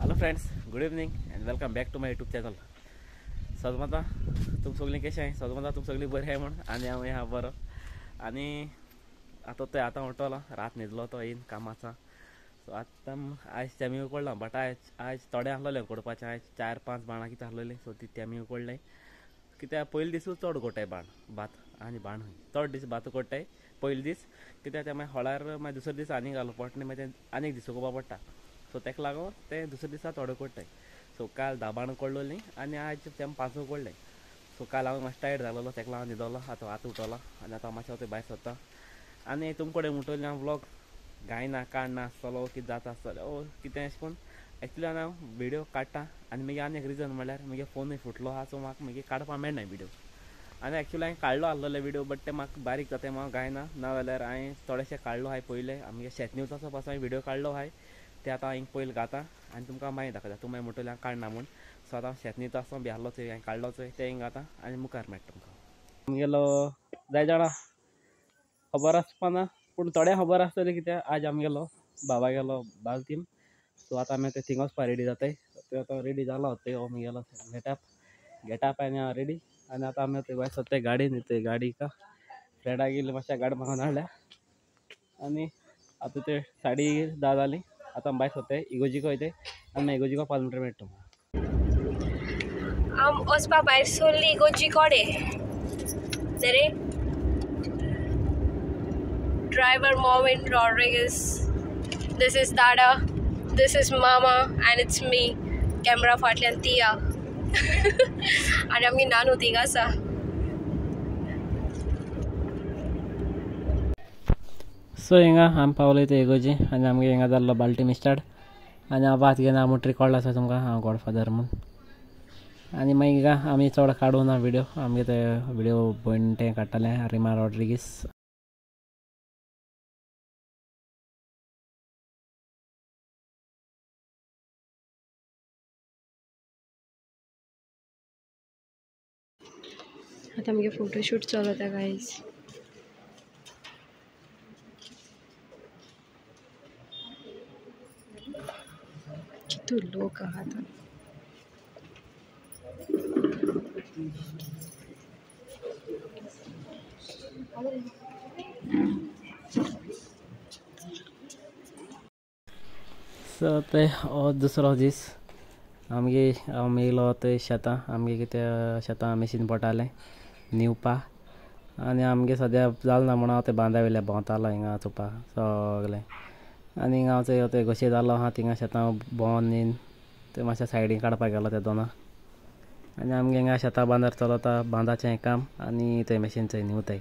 Hello friends, good evening and welcome back to my YouTube channel. सदमता तुम सगळीं कशें आहे? सदमता तुम सगळीं बरें आहे म्हण आनी हांव आहा बरो. आनी आतां म्हणटलो रात न्हिदलो तो येयन कामाचा. सो आतां आयज तेमी उकडला बट आयज थोडें आहलोलें उकडपाचें. आयज 4-5 बाणां कितें आहलोलीं, सो ती तेमी उकडलें. कित्याक पयले दिसूच चड उकडटाय भात आनी बाण चड दीस भात उकडटाय पयले दीस. कित्याक ते मागीर हळार मागीर दुसरे दीस आनी घालूं पडटा, मागीर ते आनीक दीस उकोवपा पडटा. सो तेका लागून ते दुसरे दिसा थोडे उकडटाय. सो काल 10 बाण उकडलोलीं आनी आयज तेम 5 उकडलें. सो काल हांव मातसो टायर्ड जालोलो, तेका लागून न्हिदलो. आतां उठलो आनी आतां मातशें भायर सरता आनी तुम कडेन म्हणटलें हांव व्लॉग गायना काडना आसतलो, कितें जाता आसतलें ओ कितें अशें करून. एक्चुली हांव व्हिडिओ काडटा आनी मागीर आनी एक रिजन म्हणल्यार म्हगे फोनूय फुटलो आहा, सो म्हाका मागीर काडपाक मेळना व्हिडिओ. आनी एक्चुली हांवें काडलो आसलोले व्हिडिओ, बट ते म्हाका बारीक जाता हांव गायना. नाजाल्यार हांवें थोडेशे काडलो आहाय पयले. आमगे शेत न्यूजाचो पासून हांवें व्हिडिओ काडलो आहाय, ते आतां हांवें पयलीं घाता आनी तुमकां मागीर दाखयता. तुमी म्हणटलें हांव काडना म्हूण. सो आतां शेत न्यूजाचो बी आहलो चोय हांवें काडलो चोय, ते घाता आनी मुखार मेळटा तुमकां. आमगेलो जाय जाणां खबर आसपाना, पूण थोड्या खबर आसतली कित्याक आज आमगेलो बाबा गेलो बालतीन. सो आतां आमी थिंग वचपा रेडी जाताय. ते आतां रेडी जालो ते आमगेलो गेटअप आनी हांव रेडी. आनी आतां आमी भायर सरताय गाडयेन. ते गाडी का फ्रेंडाक गेली मातशें गाडी म्हाका हाडल्या आनी आतां ते 10:30 जालीं. आतां भायर सरताय इगोर्जीको वयताय आनी इगोर्जीको 5 मिनटां मेळटा. आम वचपा भायर सरली इगोर्जी कडेन. Dere driver Marvin Rodriguez. This is Dada. This is Mama and it's me. Camera फाटल्यान Tia. आनी आमगे नानू थिंग आसा. सो हिंगा आमी पावले ते इगोर्जी आनी आमगे हिंगा जाल्लो बाल्टी स्टार्ट. आनी हांव भात घेवन हांव म्हणटरी कळ्ळो आसा तुमकां हांव गॉडफादर म्हूण. आनी मागीर हिंगा आमी चड काडूं ना व्हिडिओ. आमगे ते व्हिडिओ भयण तें काडटालें रिमा रॉड्रिगीस. आतां आमगे फोटोशूट चलता गायज. कितू लोक आहात. सो ते दुसरो दीस आमगे हांव येयलो ते शेतां. आमगे कितें शेतां मशीन पडटालें निवपा आनी आमगे सद्या जालें ना म्हणून हांव ते बांदा वयल्या भोंवतालो हिंगा चोवपा सगलें. आनी हिंगा हांव ते घोशी जालो आहा थिंगा शेतां भोंवन येवन ते मातशें सायडीन काडपाक गेलो ते दोना. आनी आमगे हिंगा शेतां बांदार चलता बांदाचें काम आनी ते मशीन चोय निवताय.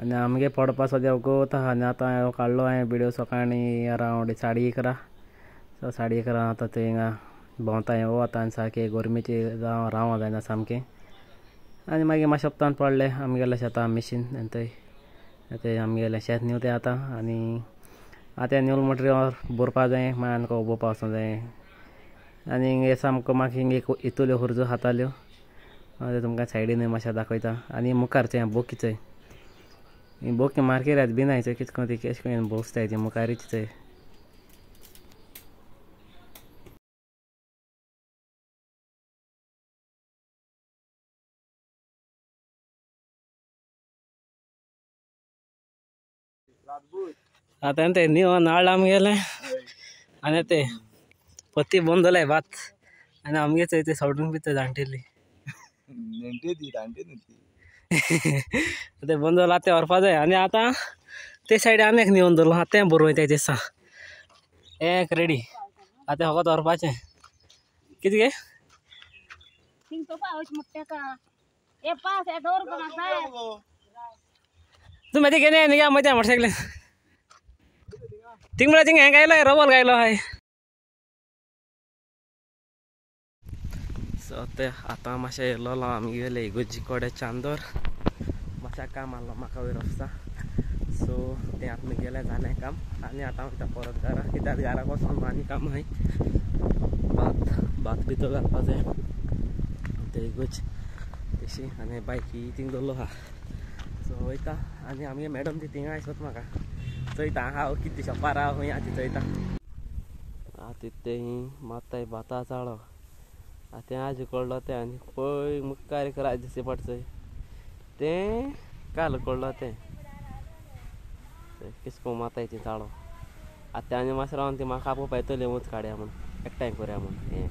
आनी आमगे पडपा सद्या उगवत आहा. आनी आतां हांव काडलो हांवें व्हिडिओ सकाळीं अरावंड 11:30. सो 11:30 आतां ते हिंगा भोंवताय वता आनी सारकें गरमेची जावं रावों जायना सामकें. आनी मागीर मातशें उपतान पडलें आमगेलें शेतां मशीन आनी ते आमगेलें शेत निवताय आतां. आनी आतां निवल म्हणटरी भरपा जाय मागीर आमकां उबोवपा वचूं जाय. आनी हिंगा सामको म्हाका हिंगा इतल्यो हुर्जो हाताल्यो तुमकां सायडीन मातशें दाखयता. आनी मुखार चोय बोकी चोय बोकी मार्केरात बी नाय चोय कितें करून ती केश करून बोसताय ती मुखारीच चोय. आतां ते न्यू नाळ आमगेलें आनी ते पत्ती बंद जालें भात. आनी आमगे चोय ते सोडून बी ते जाणटेली ते बंद जाला ते व्हरपा जाय. आनी आतां ते सायड आनी एक निवन दवरलो आहा तें बरोवन वयताय दिसा एक रेडी. आतां फकत व्हरपाचें. कितें गे तूं मागीर घेवन ये या मजा मोटरसायकलीन थिंग म्हळ्यार थिंग हें गायलो रबल गायलो आहाय. सो ते आतां मातशें येयलोलो आमगेले इगोर्जी कडेन चांदोर. मातशें काम आहलो म्हाका वयर वचता. सो तें आतां गेलें जालें काम. आनी आतां हांव वयता परत घरा कित्याक घराक वचोन आनी काम आहाय. भात भितर घालपा जाय ते इगोर्ज तेशी आनी बायकी थिंग दवरलो आहा. सो वयता आनी आमगे मॅडम ती थिंगा आयसत म्हाका चयता हांव कितें शॉपार हांव खंय ती चयता. आता ते माताय भाता चाळो ते आज कळलो ते आनी पळय मुखार एक राज दिसती पडचंय ते काल कळलो ते किसको मातायची चाळो आता आनी मातशें रावन ती म्हाका आपोवपा येतली वच काडया म्हण एकठांय करुया म्हण हें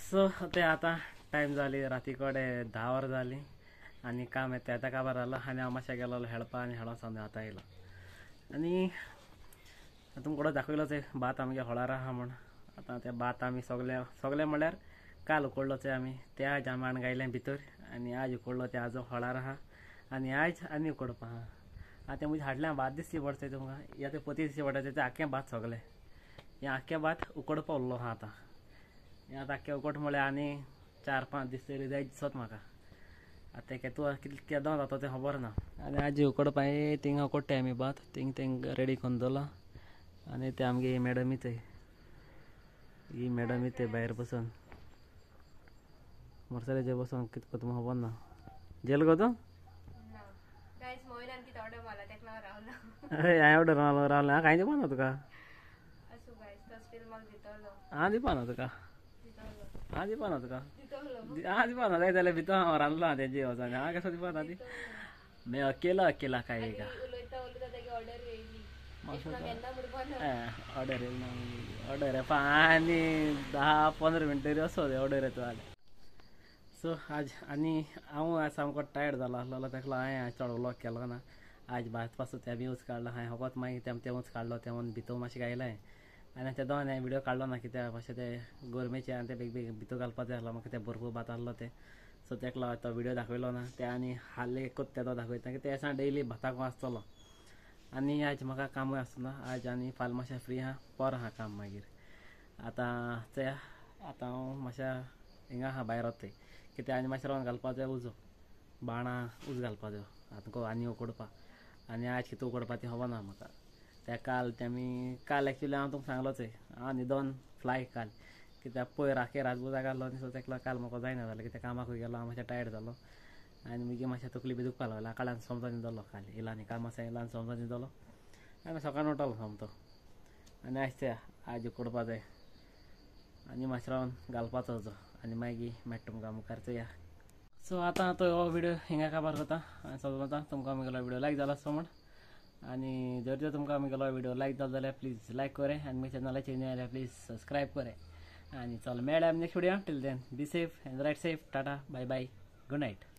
सो ते आता टायम जाली राती कडेन 10 वरां जाली आनी काम येता तेका काबार जालो आनी हांव मातशें गेलोलो खेळपा आनी खेळोन सावन आतां येयलो आनी तुमकां दाखयलो ते भात आमगे हळार आहा म्हण आतां ते भात आमी सगळे म्हळ्यार काल उकडलो ते आमी ते आज आमी आण गायले भितर आनी आज उकडलो ते आजो हळार आहा आनी आज आनी उकडपा आहा आतां म्हजे हाडल्यार भात दिसती पडटा तुमकां हे ते पती दिसती पडटा ते आख्खें भात सगळें हें आख्खें भात उकडपा उरलो आहा आतां हें आतां आख्खें उकड म्हळ्यार आनी 4-5 दीस तरी जाय दिसत म्हाका आतां केदों केदों जाता तें खबर ना आनी आज उकडपा थिंगा उकडटाय आमी भात थिंग रेडी करून दवरला आनी ते आमगे ही मॅडम इथे भायर बसून मरसलेचेर बसून कितें करता तुमकां खबर ना जेल गो तूं हांवें ऑर्डर रावलें कांय दिवपा ना तुका हांव दिवपा ना तुका हांव दिवपा ना तुका हांव दिवपा ना जाय जाल्यार भितर हांव रांदलो आहा तेजे वचोन हांव कसो दिवपा ना ती मैं अकेला खाएगा ऑर्डर येयला ऑर्डर येवपा आनी 10-15 मिनटां तरी वचो ऑर्डर येता जाल्यार सो आज आनी हांव आज सामको टायर्ड जालो आसलो तेका लागून हांवें चड व्लॉग केलो ना आज भात पासून ते बी वच काडलो हांवें फकत मागीर ते वच काडलो ते भितर मातशें गायलें आनी ते दोन हांवें व्हिडियो काडलो ना कित्याक मातशें ते गोरमेचे आनी ते बेग भितर घालपाक जाय आसलो म्हाका ते भरपूर भात आसलो ते सो तेका लागून तो व्हिडियो दाखयलो ना ते आनी हाल्ले कोत्ते तो दाखयता की ते डेली भाताक आसतलो आनी आज म्हाका कामूय आसना आज आनी फाल्यां मातशें फ्री आहा पर आहा काम मागीर आतां ते आतां हांव मातशें हिंगा आहा भायर वताय कित्याक आनी मातशें रावन घालपा जाय उजो बाणां उज घालपा जाय आतां आनी उकडपा आनी आज कितें उकडपा तें खबर ना म्हाका ते काल एक्चुली हांव तुमकां सांगलोच हांव न्हिदोन फ्लाय काल कित्याक पयर राखे रातभर जागा आसलो न्ही सो तेका लागून काल म्हाका जायना जालें कित्याक कामाकूय गेलो हांव मातशें टायर्ड जालो आनी मागीर मातशें तकली बी दुखपा लागली काळान समजो न्हिदलो काल येयलां कामां येयला आनी समजो न्हिदलो आनी सकाळीं उठलो समतो आनी आज ते आज उकडपा जाय आनी मातशें रावन घालपाचो उजो आनी मागीर मेळटा तुमकां मुखार या सो आतां तो हो व्हिडियो हिंगा काबार करता आनी समजता तुमकां आमगेलो व्हिडियो लायक जाला आसतो म्हण आनी जर तुमकां आमगेलो व्हिडियो लायक जालो जाल्यार प्लीज लायक करे आनी म्हज्या चॅनलाचेर न्यू जाल्यार प्लीज सबस्क्रायब करे आनी चल मेळ्या नेक्स्ट व्हिडियो टील then be safe and right safe tata bye bye good night